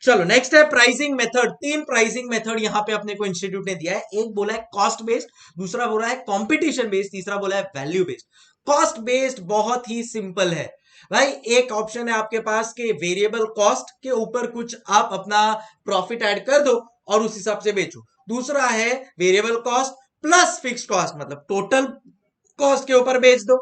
चलो नेक्स्ट है pricing method. तीन प्राइसिंग मेथड यहां पे अपने को इंस्टीट्यूट ने दिया है। एक बोला है कॉस्ट बेस्ड, दूसरा बोला है कंपटीशन बेस्ड, तीसरा बोला है वैल्यू बेस्ड। कॉस्ट बेस्ड बहुत ही सिंपल है भाई। एक ऑप्शन है आपके पास के वेरिएबल कॉस्ट के ऊपर कुछ आप अपना प्रॉफिट ऐड कर दो और उस हिसाब से बेचो। दूसरा है variable cost plus fix cost, मतलब टोटल कॉस्ट के ऊपर बेच दो,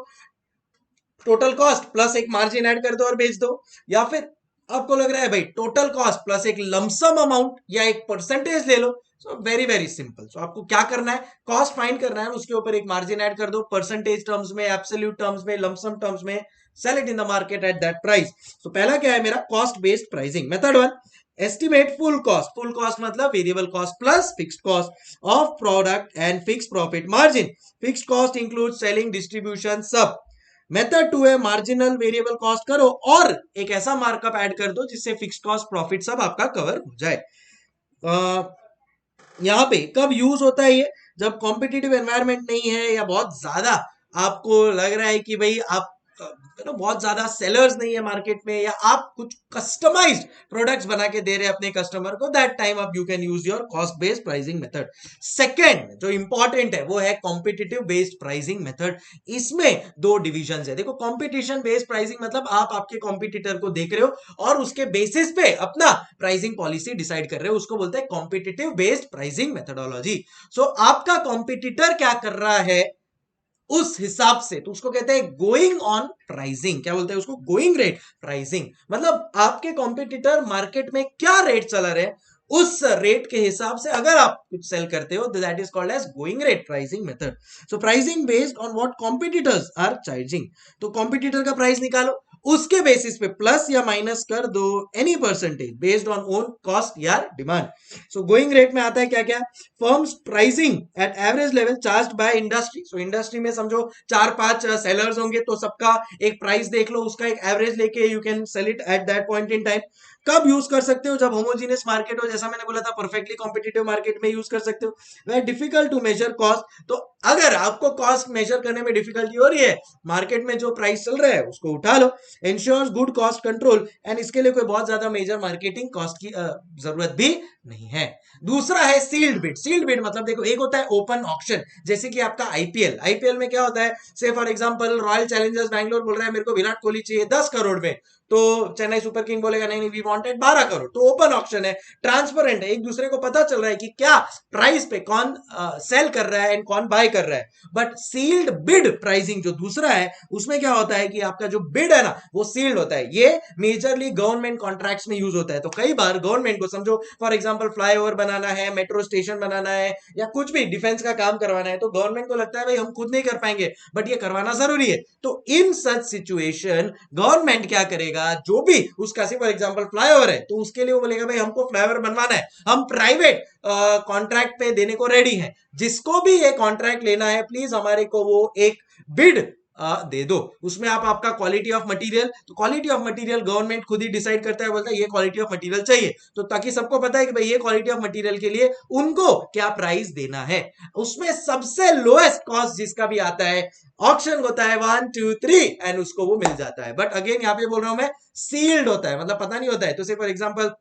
टोटल कॉस्ट प्लस एक मार्जिन ऐड कर दो और बेच दो। या फिर आपको लग रहा है भाई टोटल कॉस्ट प्लस एक लमसम अमाउंट या एक परसेंटेज ले लो। So very very simple. So आपको क्या करना है, कॉस्ट फाइंड करना है, उसके ऊपर एक मार्जिन ऐड कर दो, परसेंटेज टर्म्स में, एब्सोल्यूट टर्म्स में, लमसम टर्म्स में, sell it in the market at that price. So पहला क्या है मेरा, cost based pricing. Method one, estimate full cost. Full cost मतलब variable cost plus fixed cost of product and fix profit margin. Fixed cost include selling, distribution, सब। Method two है marginal variable cost करो और एक ऐसा markup add कर दो जिससे फिक्स्ड कॉस्ट प्रॉफिट सब आपका कवर हो जाए। यहाँ पे कब यूज होता है ये, जब कॉम्पिटिटिव एनवायरनमेंट नहीं है या बहुत ज्यादा आपको लग रहा है कि भाई आप बहुत ज्यादा सेलर्स नहीं है मार्केट में, या आप कुछ कस्टमाइज्ड प्रोडक्ट्स बना के दे रहे हैं अपने कस्टमर को, दैट टाइम आप you can use your cost based pricing method. Second जो इंपॉर्टेंट है वो है कॉम्पिटिटिव बेस्ड प्राइसिंग मेथड। इसमें दो डिविजन है। देखो कॉम्पिटिशन बेस्ड प्राइसिंग मतलब आप आपके कॉम्पिटिटर को देख रहे हो और उसके बेसिस पे अपना प्राइसिंग पॉलिसी डिसाइड कर रहे हो, उसको बोलते हैं कॉम्पिटिटिव बेस्ड प्राइसिंग मेथडोलॉजी। सो आपका कॉम्पिटिटर क्या कर रहा है उस हिसाब से, तो उसको कहते हैं गोइंग ऑन प्राइसिंग। क्या बोलते हैं उसको, गोइंग रेट प्राइसिंग। मतलब आपके कॉम्पिटिटर मार्केट में क्या रेट चला रहे हैं उस रेट के हिसाब से अगर आप कुछ सेल करते हो, that is called as going rate pricing method. So pricing based on what competitors are charging. तो कॉम्पिटिटर का प्राइस निकालो, उसके बेसिस पे प्लस या माइनस कर दो any percentage based on own cost या डिमांड। सो गोइंग रेट में आता है क्या क्या, firms pricing at average level charged by industry. So industry में समझो 4-5 सेलर्स होंगे तो सबका एक प्राइस देख लो, उसका एक एवरेज लेके you can sell it at that point in time. कब यूज कर सकते हो, जब होमोजीनियस मार्केट हो, जैसा मैंने बोला था परफेक्टली कॉम्पिटिटिव मार्केट में यूज कर सकते हो। वह डिफिकल्ट टू मेजर कॉस्ट, तो अगर आपको कॉस्ट मेजर करने में डिफिकल्टी हो रही है, मार्केट में जो प्राइस चल रहा है उसको उठा लो। Insures good cost control, and इसके लिए कोई बहुत ज्यादा मेजर मार्केटिंग कॉस्ट की जरूरत भी नहीं है। दूसरा है सील्ड बिड। सील्ड बिड मतलब देखो एक होता है ओपन ऑक्शन, जैसे कि आपका आईपीएल। आईपीएल में क्या होता है, से for example royal Challengers Bangalore बोल रहा है मेरे को विराट कोहली चाहिए 10 करोड़ में, तो चेन्नई सुपर किंग बोलेगा नहीं नहीं वी वांटेड 12 करोड़। तो ओपन ऑक्शन है, ट्रांसपेरेंट है, एक दूसरे को पता चल रहा है कि क्या प्राइस पे कौन सेल कर रहा है एंड कौन बाय कर रहा है। बट सील्ड बिड प्राइसिंग जो दूसरा है, उसमें क्या होता है कि आपका जो बिड है ना वो सील्ड होता है। ये मेजरली गवर्नमेंट कॉन्ट्रैक्ट्स में यूज होता है। तो कई बार गवर्नमेंट को समझो फॉर एग्जांपल फ्लाईओवर बनाना है, मेट्रो स्टेशन बनाना है, या कुछ भी डिफेंस का काम करवाना है, तो गवर्नमेंट को लगता है भाई हम खुद नहीं कर पाएंगे बट ये करवाना जरूरी है। तो इन सच सिचुएशन गवर्नमेंट क्या करेगा, जो भी उसका फॉर एग्जांपल फ्लाईओवर है तो उसके लिए वो बोलेगा भाई हमको फ्लाईओवर बनवाना है, हम प्राइवेट कॉन्ट्रैक्ट पे देने को रेडी हैं, जिसको भी ये कॉन्ट्रैक्ट लेना है प्लीज हमारे को वो एक बिड दे दो। उसमें आप आपका क्वालिटी ऑफ मटेरियल, तो क्वालिटी ऑफ मटेरियल गवर्नमेंट खुद ही डिसाइड करता है, बोलता है ये क्वालिटी ऑफ मटेरियल चाहिए, तो ताकि सबको पता है कि भाई ये क्वालिटी ऑफ मटेरियल के लिए उनको क्या प्राइस देना है। उसमें सबसे लोएस्ट कॉस्ट जिसका भी आता है, ऑक्शन होता है 1 2 3 एंड उसको वो मिल जाता है। बट अगेन यहाँ पे बोल रहा हूं मैं, सील्ड होता है मतलब पता नहीं होता है। तो से फॉर एग्जांपल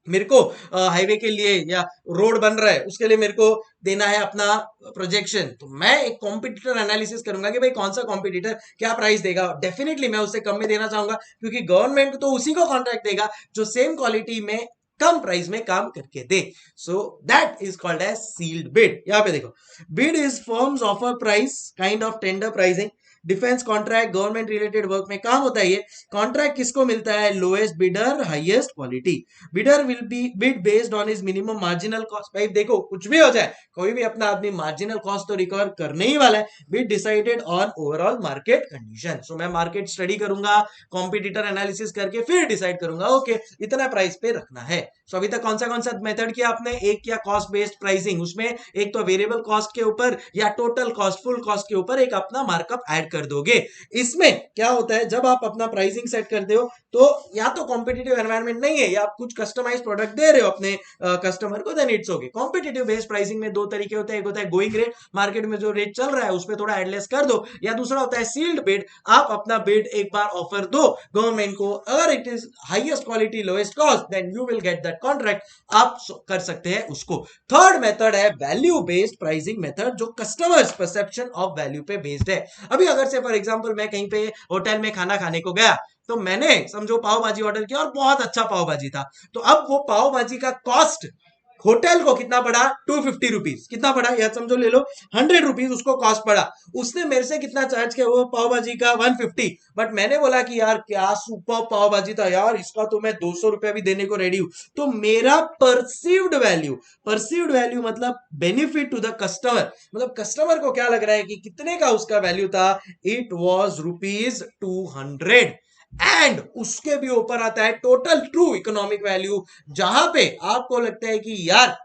मेरे को हाईवे के लिए या रोड बन रहा है उसके लिए मेरे को देना है अपना प्रोजेक्शन, तो मैं एक कॉम्पिटिटर एनालिसिस करूंगा कि भाई कौन सा कॉम्पिटिटर क्या प्राइस देगा। डेफिनेटली मैं उससे कम में देना चाहूंगा, क्योंकि गवर्नमेंट तो उसी को कॉन्ट्रैक्ट देगा जो सेम क्वालिटी में कम प्राइस में काम करके दे। So that is called as sealed bid. यहां पे देखो, bid is firms offer price kind of tender pricing. Defence contract government related work में काम होता है ये। कॉन्ट्रैक्ट किसको मिलता है, lowest bidder highest quality. Bidder will be bid based on his minimum marginal cost. भाई देखो कुछ भी हो जाए, कोई भी अपना आदमी मार्जिनल कॉस्ट तो रिकवर करने ही वाला है। Bid decided on overall market condition. So मैं मार्केट स्टडी करूंगा, कॉम्पिटिटर एनालिसिस करके फिर डिसाइड करूंगा ओके इतना प्राइस पे रखना है। सो अभी तक कौन सा मेथड किया आपने, एक किया कॉस्ट बेस्ड प्राइसिंग, उसमें एक तो वेरिएबल कॉस्ट के ऊपर या टोटल कॉस्ट फुल कॉस्ट के ऊपर एक अपना मार्कअप ऐड ऐड कर दोगे। इसमें क्या होता है, जब आप अपना प्राइसिंग सेट करते हो तो या तो कॉम्पिटिटिव एनवायरनमेंट नहीं है या आप कुछ कस्टमाइज प्रोडक्ट दे रहे हो अपने कस्टमर को, then it's okay. Competitive based pricing में दो तरीके होते हैं, एक होता है गोइंग रेट, मार्केट में जो रेट चल रहा है उस पर थोड़ा एडलेस कर दो, या दूसरा होता है सील्ड बिड, आप अपना बिड एक बार ऑफर दो गवर्नमेंट को, अगर it is highest quality lowest cost then you will get that contract, आप कर सकते हैं उसको। थर्ड मेथड है वैल्यू बेस्ड प्राइसिंग मेथड, जो कस्टमर्स परसेप्शन ऑफ वैल्यू पे बेस्ड है। अभी अगर से फॉर एग्जांपल मैं कहीं पे होटल में खाना खाने को गया, तो मैंने समझो पाव भाजी ऑर्डर किया और बहुत अच्छा पाव भाजी था, तो अब वो पाव भाजी का कॉस्ट होटल को कितना पड़ा, 250 रुपीज, कितना पड़ा या समझो ले लो 100 रुपीज उसको कॉस्ट पड़ा। उसने मेरे से कितना चार्ज किया, वो पाव भाजी का 150, बट मैंने बोला कि यार क्या सुपर पाव भाजी था यार, इसका तो मैं 200 रुपया भी देने को रेडी हूं। तो मेरा परसीव्ड वैल्यू मतलब बेनिफिट टू द कस्टमर, मतलब कस्टमर को क्या लग रहा है कि कितने का उसका वैल्यू था, इट वॉज ₹200। एंड उसके भी ऊपर आता है टोटल ट्रू इकोनॉमिक वैल्यू, जहां पे आपको लगता है कि यार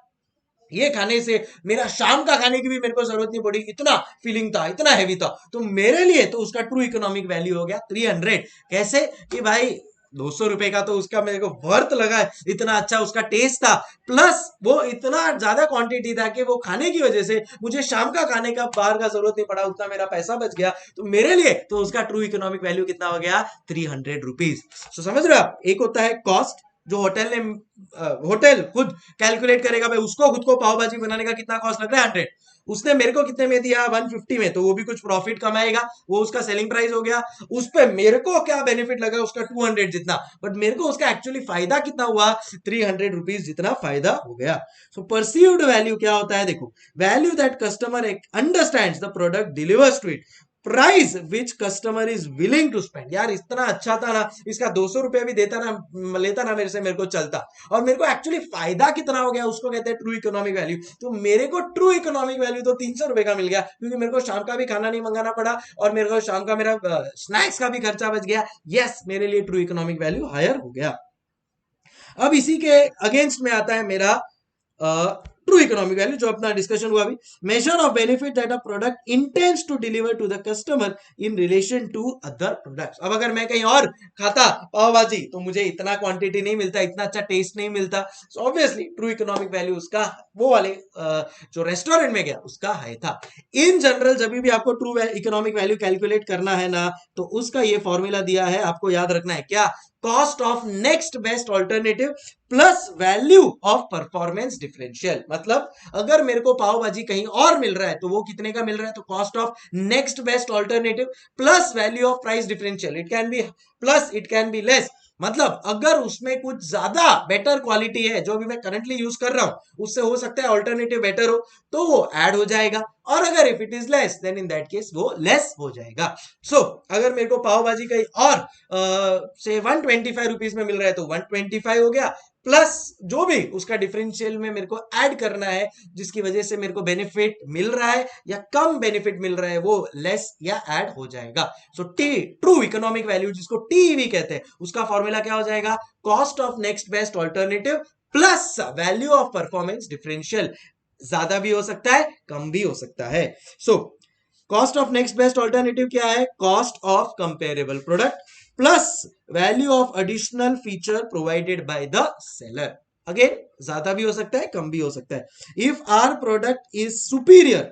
ये खाने से मेरा शाम का खाने की भी मेरे को जरूरत नहीं पड़ी, इतना फीलिंग था, इतना हैवी था, तो मेरे लिए तो उसका ट्रू इकोनॉमिक वैल्यू हो गया 300। कैसे कि भाई 200 रुपए का तो उसका मेरे को वर्थ लगा है, इतना अच्छा उसका टेस्ट था, प्लस वो इतना ज्यादा क्वांटिटी था कि वो खाने की वजह से मुझे शाम का खाने का बाहर का जरूरत नहीं पड़ा, उतना मेरा पैसा बच गया, तो मेरे लिए तो उसका ट्रू इकोनॉमिक वैल्यू कितना हो गया, 300 रुपीज। तो समझ रहे हो आप, एक होता है कॉस्ट जो होटल खुद कैलकुलेट करेगा, भाई उसको खुद को पाव भाजी बनाने का कितना कॉस्ट लग रहा है 100, उसने मेरे को कितने में दिया 150 में, तो वो भी कुछ प्रॉफिट कमाएगा, वो उसका सेलिंग प्राइस हो गया, उस पे मेरे को क्या बेनिफिट लगा उसका 200 जितना, बट मेरे को उसका एक्चुअली फायदा कितना हुआ, 300 रुपीज जितना फायदा हो गया। सो परसीव्ड वैल्यू क्या होता है, देखो value that customer understands the product delivers to it, price which customer is willing to spend, यार इतना अच्छा था ना, इसका 200 रुपया भी देता ना लेता ना मेरे से, मेरे को चलता, और मेरे को एक्चुअली फायदा कितना हो गया, उसको कहते हैं ट्रू इकोनॉमिक वैल्यू। तो मेरे को ट्रू इकोनॉमिक वैल्यू तो 300 रुपए का मिल गया, क्योंकि मेरे को शाम का भी खाना नहीं मंगाना पड़ा और मेरे को शाम का मेरा स्नैक्स का भी खर्चा बच गया। यस, मेरे लिए ट्रू इकोनॉमिक वैल्यू हायर हो गया। अब इसी के अगेंस्ट में आता है मेरा ट्रू इकोनॉमिक वैल्यू, जो अपना डिस्कशन हुआ अभी, major of benefit that a product intends to deliver to the customer in relation to other products. अब अगर मैं कहीं और खाता पाव भाजी तो मुझे इतना क्वांटिटी नहीं मिलता, इतना अच्छा टेस्ट नहीं मिलता, so obviously true economic value उसका वो वाले जो रेस्टोरेंट में गया उसका हाई था। इन जनरल जब भी आपको ट्रू इकोनॉमिक वैल्यू कैलकुलेट करना है ना, तो उसका ये फॉर्मूला दिया है, आपको याद रखना है क्या, cost of next best alternative plus value of performance differential. मतलब अगर मेरे को पाव भाजी कहीं और मिल रहा है तो वो कितने का मिल रहा है, तो cost of next best alternative plus value of price differential, it can be plus it can be less. मतलब अगर उसमें कुछ ज्यादा बेटर क्वालिटी है जो भी मैं करंटली यूज कर रहा हूं, उससे हो सकता है ऑल्टरनेटिव बेटर हो, तो वो ऐड हो जाएगा, और अगर if it is less than in that case वो लेस हो जाएगा। सो अगर मेरे को पाव भाजी कहीं और से 125 रुपीज में मिल रहा है तो 125 हो गया, प्लस जो भी उसका डिफरेंशियल में मेरे को ऐड करना है जिसकी वजह से मेरे को बेनिफिट मिल रहा है या कम बेनिफिट मिल रहा है, वो लेस या ऐड हो जाएगा। So T true economic value, जिसको टीवी कहते हैं, उसका फॉर्मूला क्या हो जाएगा, cost of next best alternative plus value of performance differential. ज्यादा भी हो सकता है, कम भी हो सकता है। So cost of next best alternative क्या है, cost of comparable product plus value of additional feature provided by the seller. Again ज्यादा भी हो सकता है, कम भी हो सकता है। If our product is superior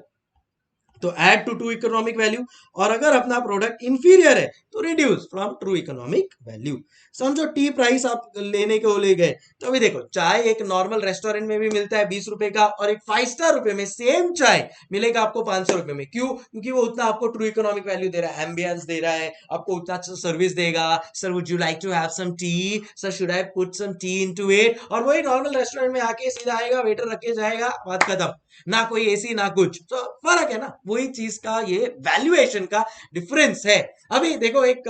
तो add to true economic value, और अगर अपना प्रोडक्ट इंफीरियर है तो reduce from true economic value. समझो टी प्राइस आप लेने को ले गए, तो अभी देखो चाय एक नॉर्मल रेस्टोरेंट में भी मिलता है 20 रुपए का, और एक 5 स्टार रुपए में सेम चाय मिलेगा आपको 500 रुपए में। क्यों? क्योंकि वो उतना आपको ट्रू इकोनॉमिक वैल्यू दे रहा है, एम्बियंस दे रहा है, आपको उतना सर्विस देगा। Sir would you like to have some tea, sir should I put some tea into it, और वही नॉर्मल रेस्टोरेंट में आके सीधा आएगा, वेटर रख के जाएगा, बात खत्म, ना कोई एसी ना कुछ। तो फर्क है ना, वही चीज का ये वैल्यूएशन का डिफरेंस है। अभी देखो एक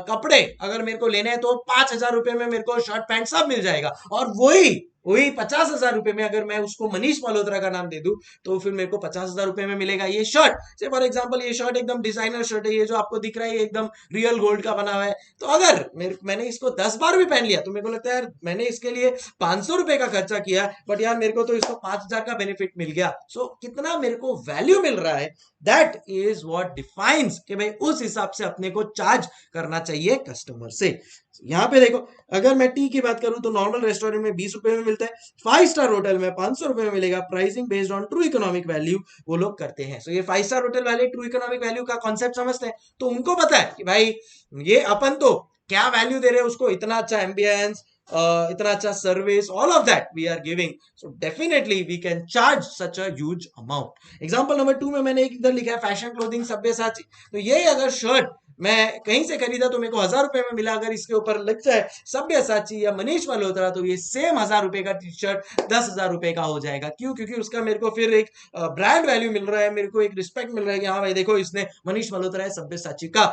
कपड़े अगर मेरे को लेने हैं तो 5,000 रुपए में मेरे को शर्ट पैंट सब मिल जाएगा, और वही वही 50,000 रुपए में अगर मैं उसको मनीष मल्होत्रा का नाम दे दूं तो फिर मेरे को 50,000 रुपए में मिलेगा ये शर्ट से। फॉर एग्जांपल ये शर्ट एकदम डिजाइनर शर्ट है, ये जो आपको दिख रहा है ये एकदम रियल गोल्ड का बना हुआ है। तो अगर मैंने इसको 10 बार भी पहन लिया तो मेरे को लगता है यार मैंने इसके लिए 500 रुपए का खर्चा किया, बट यार मेरे को तो इसको 5,000 का बेनिफिट मिल गया। सो कितना मेरे को वैल्यू मिल रहा है, दैट इज व्हाट डिफाइंस कि भाई उस हिसाब से अपने को चार्ज करना चाहिए कस्टमर से। यहाँ पे देखो, अगर मैं टी की बात करूं तो नॉर्मल रेस्टोरेंट में 20 रुपए में मिलता है, 5 स्टार होटल में 500 रुपए में मिलेगा। Pricing based on true economic value वो लोग करते हैं। सो ये 5 स्टार होटल वाले ट्रू इकोनॉमिक वैल्यू का कॉन्सेप्ट समझते हैं, तो उनको पता है कि भाई ये अपन तो क्या वैल्यू दे रहे हैं उसको, इतना अच्छा एम्बियंस, इतना अच्छा service, all of that we are giving. So definitely we can charge such a huge amount. Example number 2 में मैंने एक इधर लिखा है फैशन क्लोथिंग सब्यसाची। तो ये अगर शर्ट मैं कहीं से खरीदा तो मेरे को 1,000 रुपए में मिला, अगर इसके ऊपर लिख जाए सब्यसाची या मनीष मल्होत्रा तो ये सेम 1,000 रुपए का टी शर्ट 10,000 रुपए का हो जाएगा। क्यों? क्योंकि उसका मेरे को फिर एक ब्रांड वैल्यू मिल रहा है, मेरे को एक रिस्पेक्ट मिल रहा है कि हाँ भाई देखो इसने मनीष मल्होत्रा है सब्यसाची का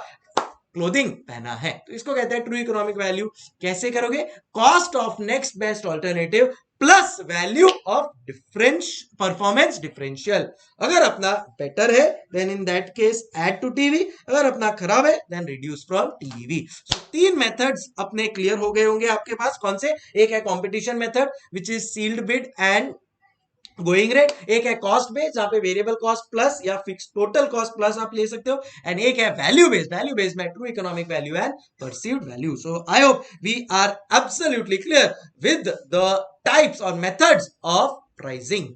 क्लोथिंग पहना है। तो इसको कहते हैं ट्रू इकोनॉमिक वैल्यू। कैसे करोगे? Cost of next best alternative plus value of difference performance differential. अगर अपना बेटर है then in that case add to TV, अगर अपना खराब है then reduce from TV. So 3 methods अपने क्लियर हो गए होंगे आपके पास। कौन से? एक है competition method which is sealed bid and going rate, एक है कॉस्ट बेस्ड जहां पे वेरिएबल कॉस्ट प्लस या फिक्स टोटल कॉस्ट प्लस आप ले सकते हो, एंड एक है वैल्यू बेस्ड। वैल्यू बेस्ड में true economic value and perceived value. So I hope we are absolutely clear with the types और मेथड्स ऑफ प्राइसिंग।